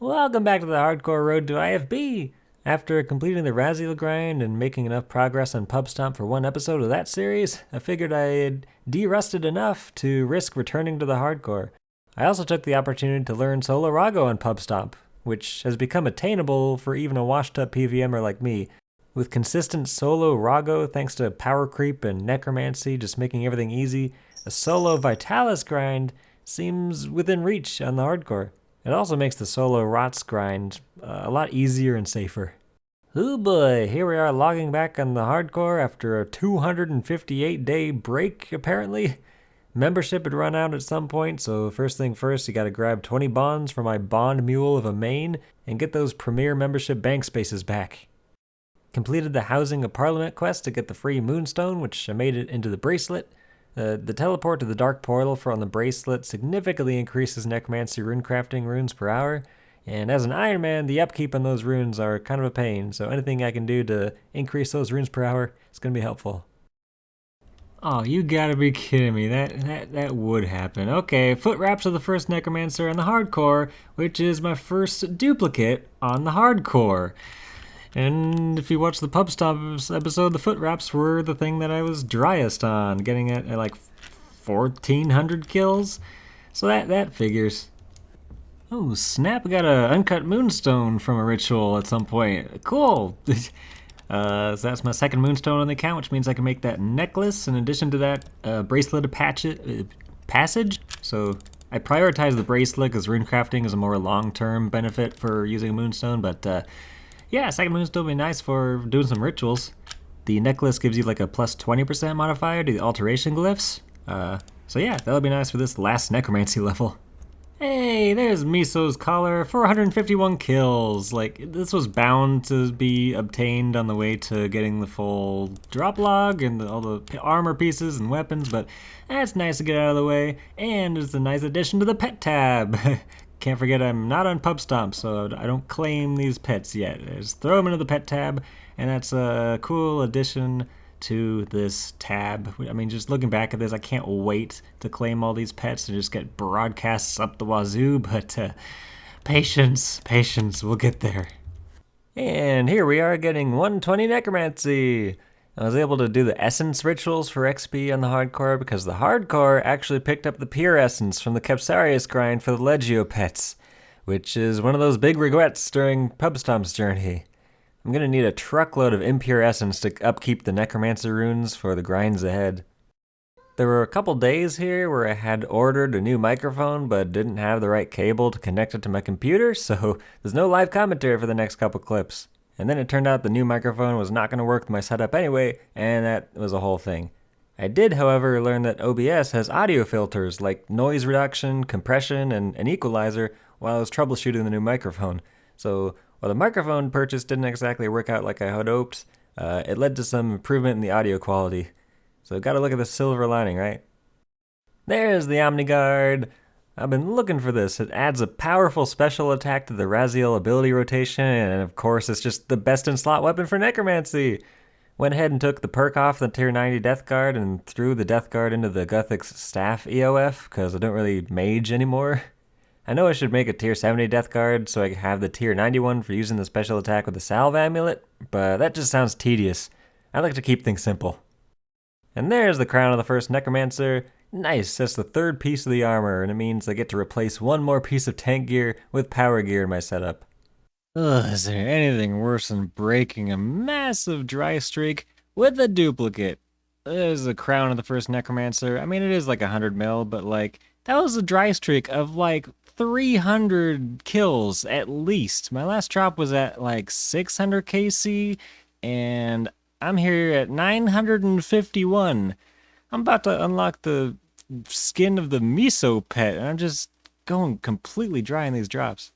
Welcome back to the Hardcore Road to IFB! After completing the Rasial grind and making enough progress on Pub Stomp for one episode of that series, I figured I had de-rusted enough to risk returning to the Hardcore. I also took the opportunity to learn Solo Rago on Pub Stomp, which has become attainable for even a washed-up PvMer like me. With consistent solo Rago thanks to power creep and necromancy just making everything easy, a solo Vitalis grind seems within reach on the Hardcore. It also makes the solo Rots grind a lot easier and safer. Oh boy, here we are logging back on the Hardcore after a 258-day break, apparently. Membership had run out at some point, so first thing first, you gotta grab 20 bonds for my bond mule of a main and get those premier membership bank spaces back. Completed the Housing of Parliament quest to get the free Moonstone, which I made it into the bracelet. The teleport to the Dark Portal for on the bracelet significantly increases necromancy runecrafting runes per hour, and as an Ironman, the upkeep on those runes are kind of a pain, so anything I can do to increase those runes per hour is going to be helpful. Oh, you gotta be kidding me. That would happen. Okay, foot wraps of the first necromancer on the Hardcore, which is my first duplicate on the Hardcore. And if you watch the Pub Stomp episode, the foot wraps were the thing that I was driest on, getting at like 1,400 kills. So that figures. Oh snap, I got a uncut moonstone from a ritual at some point. Cool! So that's my second moonstone on the account, which means I can make that necklace in addition to that bracelet passage. So I prioritize the bracelet because runecrafting is a more long-term benefit for using a moonstone, but yeah, second moonstone would be nice for doing some rituals. The necklace gives you like a plus 20% modifier to the alteration glyphs. So yeah, that'll be nice for this last necromancy level. Hey, there's Miso's collar, 451 kills. Like, this was bound to be obtained on the way to getting the full drop log and all the armor pieces and weapons, but that's nice to get out of the way, and it's a nice addition to the pet tab. Can't forget I'm not on Pub Stomp, so I don't claim these pets yet. I just throw them into the pet tab, and that's a cool addition to this tab. I mean, just looking back at this, I can't wait to claim all these pets and just get broadcasts up the wazoo, but patience, we'll get there. And here we are getting 120 necromancy. I was able to do the essence rituals for XP on the Hardcore because the Hardcore actually picked up the pure essence from the Capsarius grind for the Legio pets, which is one of those big regrets during Pub Stomp's journey. I'm gonna need a truckload of impure essence to upkeep the necromancer runes for the grinds ahead. There were a couple days here where I had ordered a new microphone but didn't have the right cable to connect it to my computer, so there's no live commentary for the next couple clips. And then it turned out the new microphone was not going to work with my setup anyway, and that was a whole thing. I did, however, learn that OBS has audio filters like noise reduction, compression, and an equalizer while I was troubleshooting the new microphone. So while the microphone purchase didn't exactly work out like I had hoped, it led to some improvement in the audio quality. So gotta look at the silver lining, right? There's the Omniguard. I've been looking for this. It adds a powerful special attack to the Rasial ability rotation, and of course it's just the best in slot weapon for necromancy. Went ahead and took the perk off the tier 90 Death Guard and threw the Death Guard into the Guthix staff EOF because I don't really mage anymore. I know I should make a tier 70 Death Guard so I can have the tier 91 for using the special attack with the Salve Amulet, but that just sounds tedious. I like to keep things simple. And there's the crown of the first Necromancer. Nice, that's the third piece of the armor, and it means I get to replace one more piece of tank gear with power gear in my setup. Ugh, is there anything worse than breaking a massive dry streak with a duplicate? There's the crown of the first Necromancer. I mean, it is like 100 mil, but like, that was a dry streak of like 300 kills at least. My last drop was at like 600 KC, and I'm here at 951. I'm about to unlock the skin of the Miso pet, and I'm just going completely dry in these drops.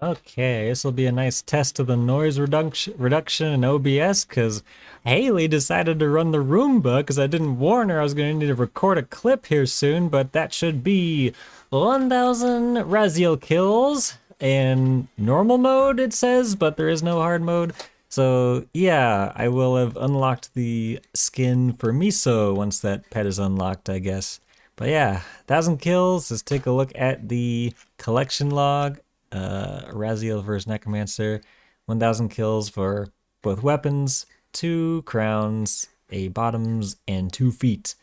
Okay, this will be a nice test of the noise reduction in OBS, because Haley decided to run the Roomba because I didn't warn her I was going to need to record a clip here soon, but that should be 1,000 Rasial kills in normal mode, it says, but there is no hard mode. So yeah, I will have unlocked the skin for Miso once that pet is unlocked, I guess. But yeah, 1,000 kills. Let's take a look at the collection log. Rasial versus necromancer, 1,000 kills for both weapons, 2 crowns, a bottoms, and 2 feet.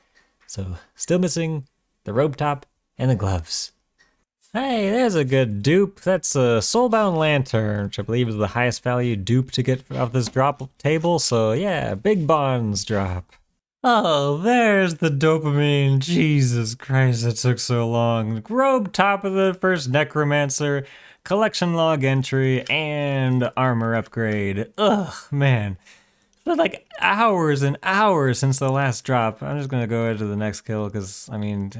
So still missing the robe top and the gloves. Hey, there's a good dupe. That's a Soulbound Lantern, which I believe is the highest value dupe to get off this drop table. So yeah, big bonds drop. Oh, there's the dopamine. Jesus Christ, it took so long. Robe top of the first necromancer, collection log entry, and armor upgrade. Ugh, man. It's been like hours and hours since the last drop. I'm just gonna go into the next kill because, I mean,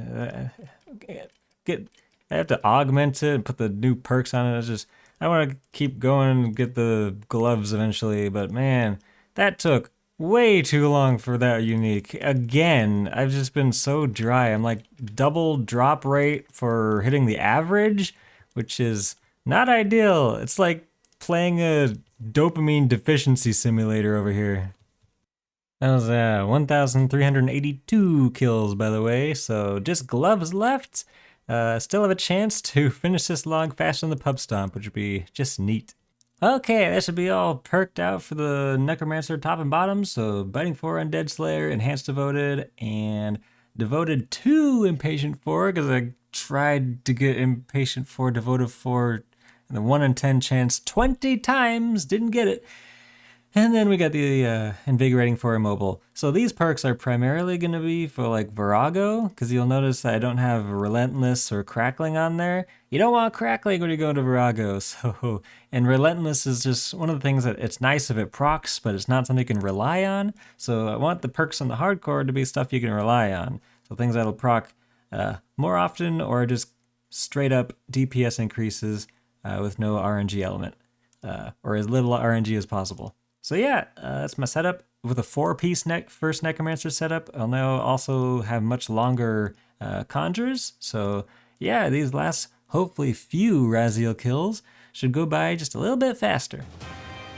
I have to augment it and put the new perks on it. It's just, I want to keep going and get the gloves eventually, but man, that took way too long for that unique. Again, I've just been so dry. I'm like double drop rate for hitting the average, which is not ideal. It's like playing a dopamine deficiency simulator over here. That was 1,382 kills, by the way, so just gloves left. Still have a chance to finish this log faster than the pub stomp, which would be just neat. Okay, that should be all perked out for the Necromancer top and bottom. So Biting 4 Undead Slayer, Enhanced Devoted, and Devoted 2 Impatient 4, because I tried to get Impatient 4, Devoted 4, and the 1 in 10 chance 20 times, didn't get it. And then we got the Invigorating 4 Immobile. So these perks are primarily going to be for like Virago, because you'll notice that I don't have Relentless or Crackling on there. You don't want Crackling when you go into Virago. So, and Relentless is just one of the things that it's nice if it procs, but it's not something you can rely on. So I want the perks on the hardcore to be stuff you can rely on. So things that'll proc more often or just straight up DPS increases with no RNG element, or as little RNG as possible. So yeah, that's my setup. With a 4-piece first Necromancer setup, I'll now also have much longer conjures. So yeah, these last hopefully few Rasial kills should go by just a little bit faster.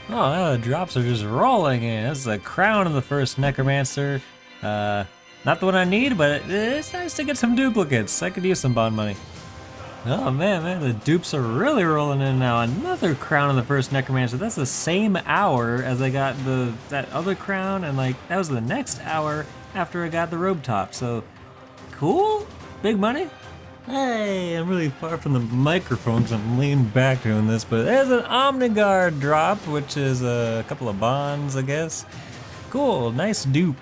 Oh, the drops are just rolling in. This is a crown of the first Necromancer. Not the one I need, but it's nice to get some duplicates. I could use some bond money. Oh man, the dupes are really rolling in now. Another crown of the first Necromancer. That's the same hour as I got that other crown, and like that was the next hour after I got the robe top. So cool, big money. Hey, I'm really far from the microphone because I'm leaning back doing this, but there's an Omniguard drop, which is a couple of bonds, I guess. Cool, nice dupe.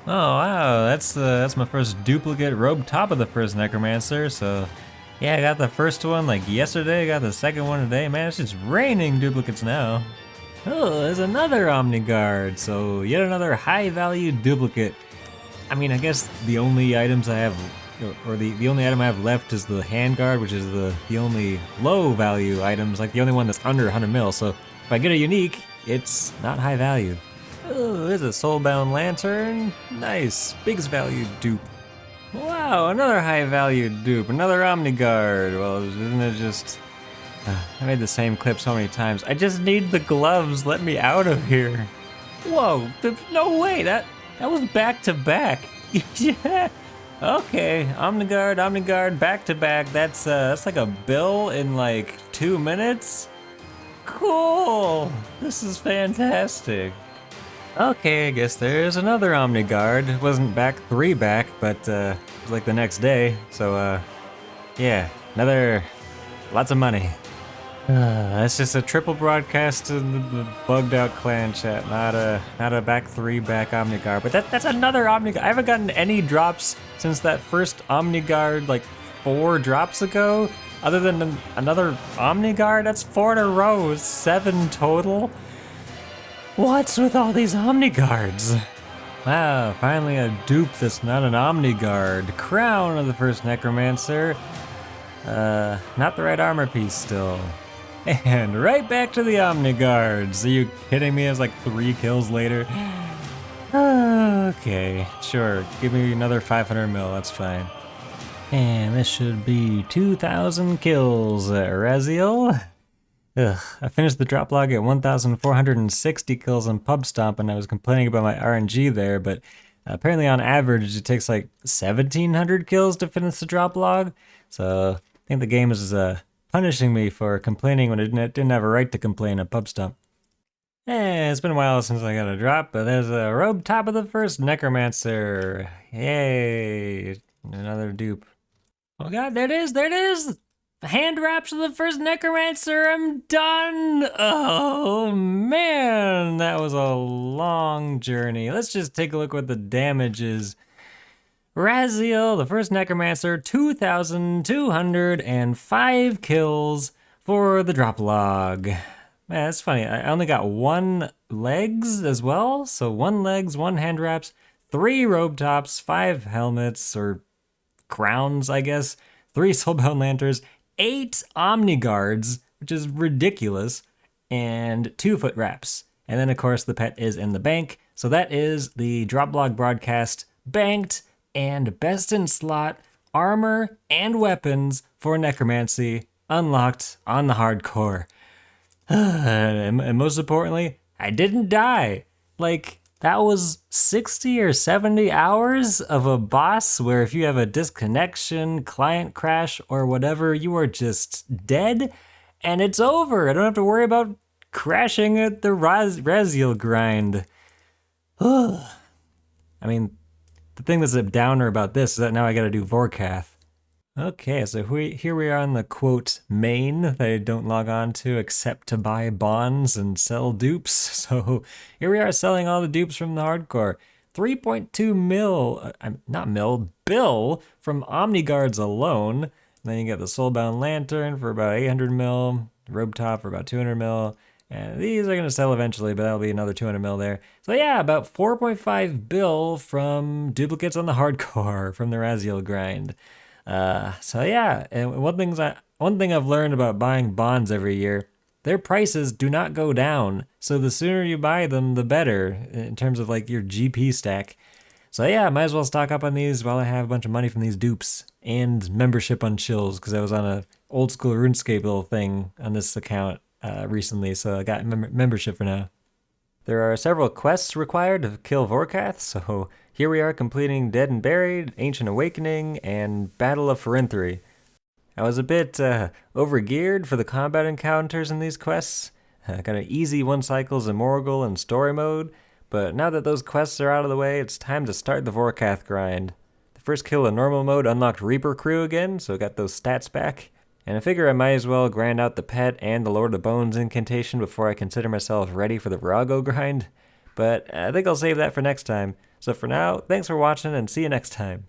Oh wow, that's my first duplicate robe top of the first Necromancer. So. Yeah, I got the first one like yesterday, I got the second one today. Man, it's just raining duplicates now. Oh, there's another Omniguard, so yet another high value duplicate. I mean, I guess the only items I have, or the only item I have left is the handguard, which is the only low value items, like the only one that's under 100 mil. So if I get a unique, it's not high value. Oh, there's a Soulbound Lantern. Nice, biggest value dupe. Wow, another high value dupe, another Omniguard. Well, isn't it just... I made the same clip so many times. I just need the gloves, let me out of here. Whoa, no way, that was back to back. Yeah, okay, Omniguard, back to back. That's like a bill in like 2 minutes. Cool, this is fantastic. Okay, I guess there's another Omniguard. It wasn't back 3 back, but it was like the next day. So, yeah, lots of money. That's just a triple broadcast to the bugged out clan chat, not a back 3 back Omniguard. But that's another Omniguard. I haven't gotten any drops since that first Omniguard like 4 drops ago. Other than another Omniguard, that's 4 in a row, 7 total. What's with all these Omniguards? Wow, finally a dupe that's not an Omniguard. Crown of the first Necromancer. Not the right armor piece still. And right back to the Omniguards. Are you kidding me? It's like 3 kills later. Okay, sure. Give me another 500 mil, that's fine. And this should be 2,000 kills at Rasial. Ugh, I finished the drop log at 1,460 kills on Pub Stomp, and I was complaining about my RNG there, but apparently on average it takes like 1,700 kills to finish the drop log. So I think the game is punishing me for complaining when I didn't have a right to complain at Pub Stomp. It's been a while since I got a drop, but there's a robe top of the first necromancer. Yay! Another dupe. Oh god, there it is! There it is! Hand wraps of the first necromancer. I'm done. Oh man, that was a long journey. Let's just take a look what the damage is. Rasial, the first necromancer, 2,205 kills for the drop log. Man, that's funny. I only got 1 legs as well. So 1 legs, 1 hand wraps, 3 robe tops, 5 helmets or crowns, I guess, 3 soulbound lanterns, 8 omni guards, which is ridiculous, and 2 foot wraps. And then of course the pet is in the bank. So that is the drop log broadcast banked and best in slot armor and weapons for necromancy unlocked on the hardcore. And most importantly, I didn't die. Like, that was 60 or 70 hours of a boss where if you have a disconnection, client crash, or whatever, you are just dead and it's over. I don't have to worry about crashing at the Rasial grind. I mean, the thing that's a downer about this is that now I gotta do vorath. Okay, so here we are on the quote main that I don't log on to except to buy bonds and sell dupes. So here we are selling all the dupes from the hardcore. 3.2 bill from Omniguards alone. And then you get the Soulbound Lantern for about 800 mil, Robe Top for about 200 mil. And these are going to sell eventually, but that'll be another 200 mil there. So yeah, about 4.5 bill from duplicates on the hardcore from the Rasial grind. So yeah, and one thing I've learned about buying bonds every year, their prices do not go down. So the sooner you buy them, the better in terms of like your GP stack. So yeah, might as well stock up on these while I have a bunch of money from these dupes and membership on chills, because I was on a old school Runescape little thing on this account recently, so I got membership for now. There are several quests required to kill Vorkath, so here we are completing Dead and Buried, Ancient Awakening, and Battle of Pharynthry. I was a bit overgeared for the combat encounters in these quests. Got an easy 1 cycles in Morgul and story mode, but now that those quests are out of the way, it's time to start the Vorkath grind. The first kill in normal mode unlocked Reaper Crew again, so I got those stats back. And I figure I might as well grind out the pet and the Lord of Bones incantation before I consider myself ready for the Virago grind. But I think I'll save that for next time. So for now, thanks for watching and see you next time.